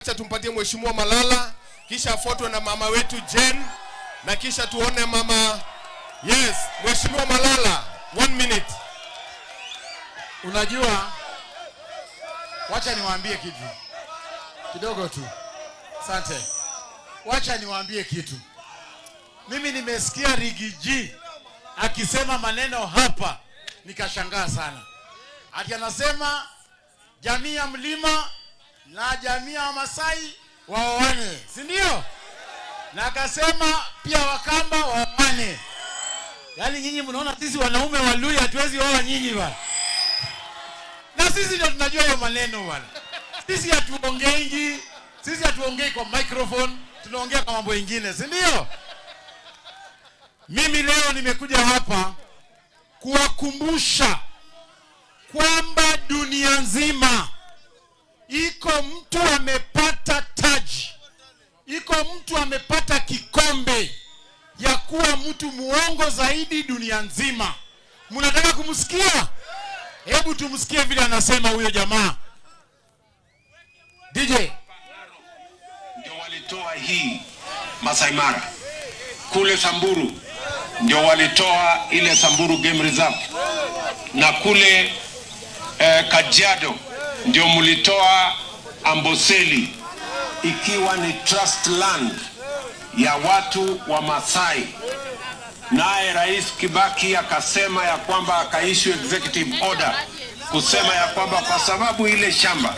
Acha tumpatie Mheshimiwa Malala, kisha afuatwe na mama wetu Jen, na kisha tuone mama. Yes, Mheshimiwa Malala, 1 minute. Unajua, wacha niwaambie kitu kidogo tu. Asante. Wacha niwaambie kitu. Mimi nimesikia Rigiji akisema maneno hapa, nikashangaa sana. Ati anasema jamii ya mlima na jamii ya Masai waoane, si ndio? Na akasema pia Wakamba waoane. Yaani nyinyi mnaona sisi wanaume wa Luhya hatuwezi oa nyinyi bwana. Na sisi ndio tunajua hiyo maneno bwana. Sisi hatuongei kwa microphone, tunaongea kwa mambo mengine, si ndio? Mimi leo nimekuja hapa kuwakumbusha kwamba dunia nzima iko mtu amepata taji, iko mtu amepata kikombe ya kuwa mtu muongo zaidi dunia nzima. Mnataka kumsikia? Hebu tumsikie vile anasema huyo jamaa. DJ. Ndio walitoa hii Masai Mara. Kule Samburu ndio walitoa ile Samburu Game Reserve. Na kule Kajiado ndio mulitoa Amboseli, ikiwa ni trust land ya watu wa Masai. Naye Rais Kibaki akasema ya kwamba akaissue executive order kusema ya kwamba kwa sababu ile shamba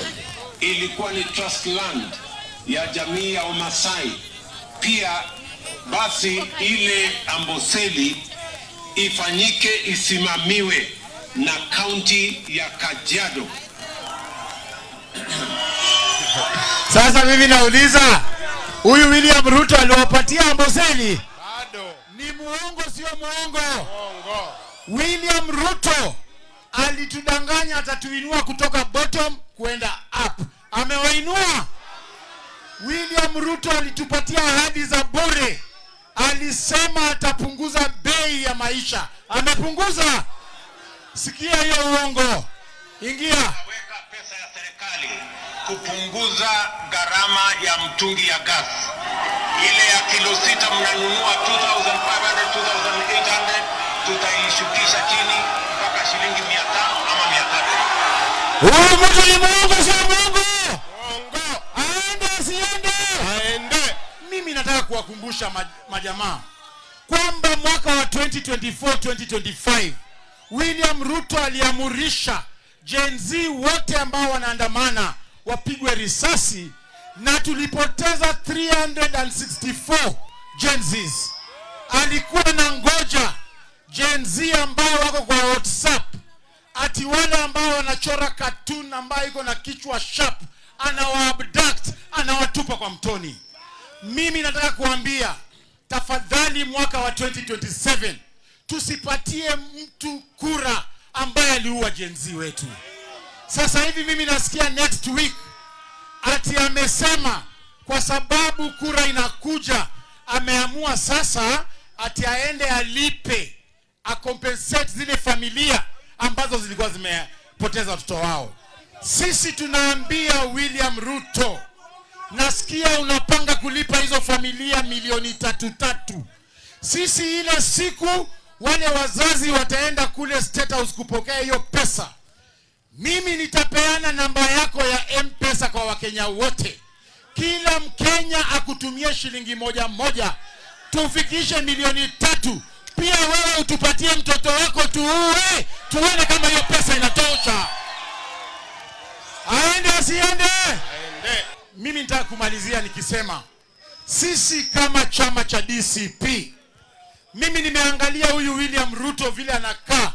ilikuwa ni trust land ya jamii ya Masai, pia basi ile Amboseli ifanyike isimamiwe na county ya Kajiado. Sasa mimi nauliza, huyu William Ruto aliwapatia Amboseli? Bado. Ni muongo sio muongo? Muongo. William Ruto alitudanganya atatuinua kutoka bottom kwenda up. Amewainua? William Ruto alitupatia ahadi za bure. Alisema atapunguza bei ya maisha. Amepunguza? Sikia hiyo uongo. Ingia. Weka pesa ya serikali kupunguza gharama ya mtungi ya gas. Ile ya kilo 6 mnanunua 2,500, 2,800, tutaishukisha chini mpaka shilingi 500 ama 300. Huyu mtu ni muongo sio muongo? Muongo. Aende asiende? Aende. Mimi nataka kuwakumbusha majamaa kwamba mwaka wa 2024-2025 William Ruto aliamurisha Gen Z wote ambao wanaandamana wapigwe risasi, na tulipoteza 364 Gen Zs. Alikuwa na ngoja Gen Z ambao wako kwa WhatsApp ati wale ambao wanachora cartoon ambao iko na kichwa sharp anawaabduct, anawatupa kwa mtoni. Mimi nataka kuambia, tafadhali mwaka wa 2027 tusipatie mtu kura ambaye aliua Gen Z wetu. Sasa hivi mimi nasikia next week ati amesema kwa sababu kura inakuja, ameamua sasa ati aende alipe, akompensate zile familia ambazo zilikuwa zimepoteza watoto wao. Sisi tunaambia William Ruto, nasikia unapanga kulipa hizo familia milioni 3. Sisi ile siku wale wazazi wataenda kule State House kupokea hiyo pesa, mimi nitapeana namba yako ya M-Pesa kwa Wakenya wote. Kila Mkenya akutumie shilingi 1, tufikishe milioni 3. Pia wewe utupatie mtoto wako tuue, tuone kama hiyo pesa inatosha. Aende asiende? Aende. Mimi nitaka kumalizia nikisema, sisi kama chama cha DCP, mimi nimeangalia huyu William Ruto vile anakaa.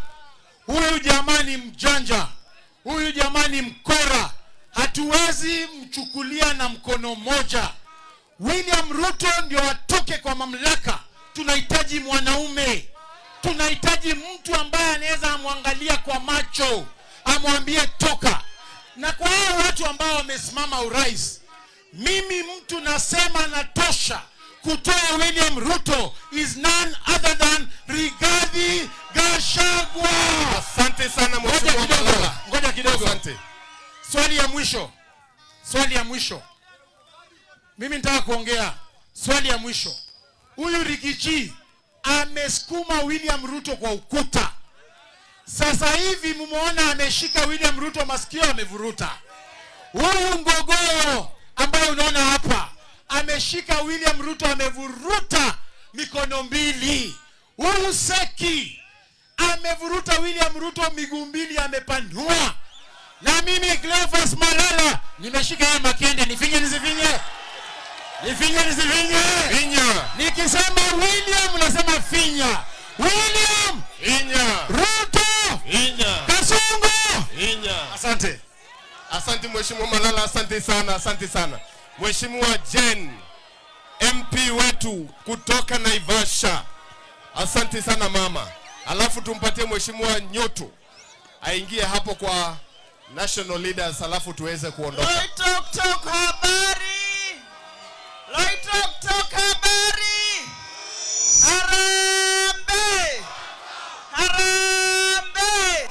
Huyu jamani mjanja, huyu jamani mkora, hatuwezi mchukulia na mkono moja. William Ruto ndio atoke kwa mamlaka. Tunahitaji mwanaume, tunahitaji mtu ambaye anaweza amwangalia kwa macho, amwambie toka. Na kwa hao watu ambao wamesimama urais, mimi mtu nasema natosha kutoa William Ruto is none other than Rigathi Gachagua. Asante sana Mheshimiwa Malala. Ngoja kidogo. Asante. Swali ya mwisho. Mimi nitaka kuongea swali ya mwisho. Huyu Rigiji amesukuma William Ruto kwa ukuta. Sasa hivi mumeona ameshika William Ruto masikio, amevuruta. Huyu Ngogoro ambaye unaona hapa ameshika William Ruto, amevuruta mikono mbili. Huyu Seki amevuruta William Ruto miguu mbili, amepanua. Na mimi Cleophas Malala nimeshika yeye Makende, nifinye nisifinye? Nifinye nisifinye? Finya. Nikisema William nasema finya. William! Finya. Ruto! Finya. Kasongo! Finya. Asante. Asante Mheshimiwa Malala, asante sana, asante sana. Mheshimiwa Jen, MP wetu kutoka Naivasha. Asante sana mama. Alafu tumpatie Mheshimiwa Nyoto aingie hapo kwa national leaders, alafu tuweze kuondoka. Loitok habari. Loitok habari. Harambee. Harambee.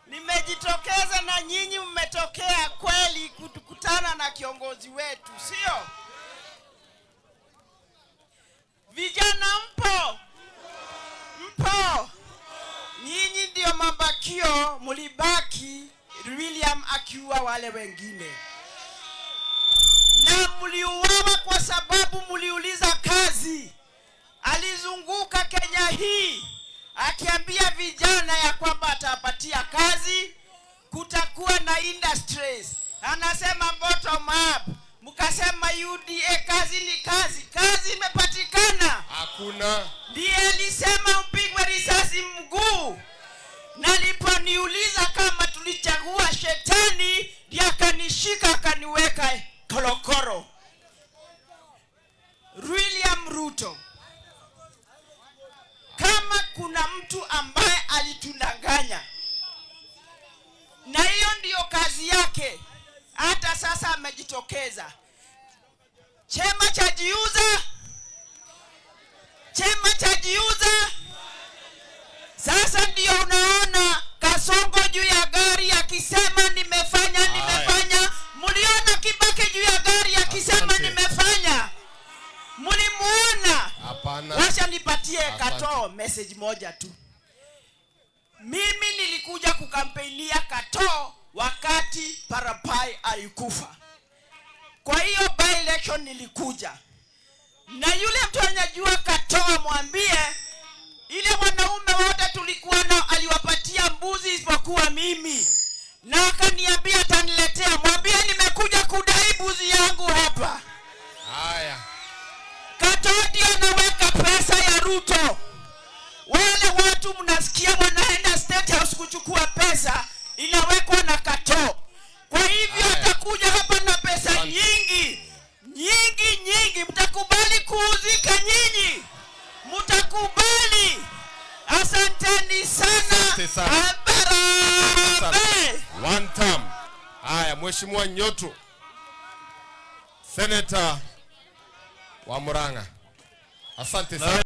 Nimejitokeza na nyinyi mmetokea kweli kukutana na kiongozi wetu, sio? Vijana mpo? Mpo? Nyinyi ndio mabakio, mulibaki William akiua wale wengine. Na muliuawa kwa sababu muliuliza kazi. Alizunguka Kenya hii akiambia vijana ya kwamba atapatia kazi, kutakuwa na industries. Anasema bottom up. Mkasema UDA kazi ni kazi. Kazi imepatikana. Hakuna. Ndiye alisema mpigwe risasi mguu. Naliponiuliza kama tulichagua shetani, ndiye akanishika akaniweka korokoro. William Ruto, kama kuna mtu ambaye alitudanganya, na hiyo ndiyo kazi yake, hata sasa amejitokeza. Chema cha jiuza. Chema cha jiuza. Sasa ndio unaona Kasongo juu ya gari akisema nimefanya. Muliona Kibaki juu ya gari akisema nimefanya? Mulimuona? Hapana. Wacha nipatie Kato message moja tu. Mimi nilikuja kukampeinia Kato wakati Parapai alikufa. Kwa hiyo by election nilikuja. Na yule mtu anajua Kato mwambie ile wanaume wote tulikuwa nao aliwapatia mbuzi isipokuwa mimi. Na akaniambia ataniletea. Mwambie nimekuja kudai mbuzi yangu hapa. Haya. Kato ndio anaweka pesa ya Ruto. Wale watu mnasikia wanaenda State House kuchukua pesa, inawekwa na Kato. Kwa hivyo atakuja hapa na pesa nyingi. Mtakubali kuuzika nyinyi? Mtakubali? Asanteni sana. Asante sana. Harambee. One time. Haya, Mheshimiwa Nyoto, Senator wa Murang'a. Asante sana.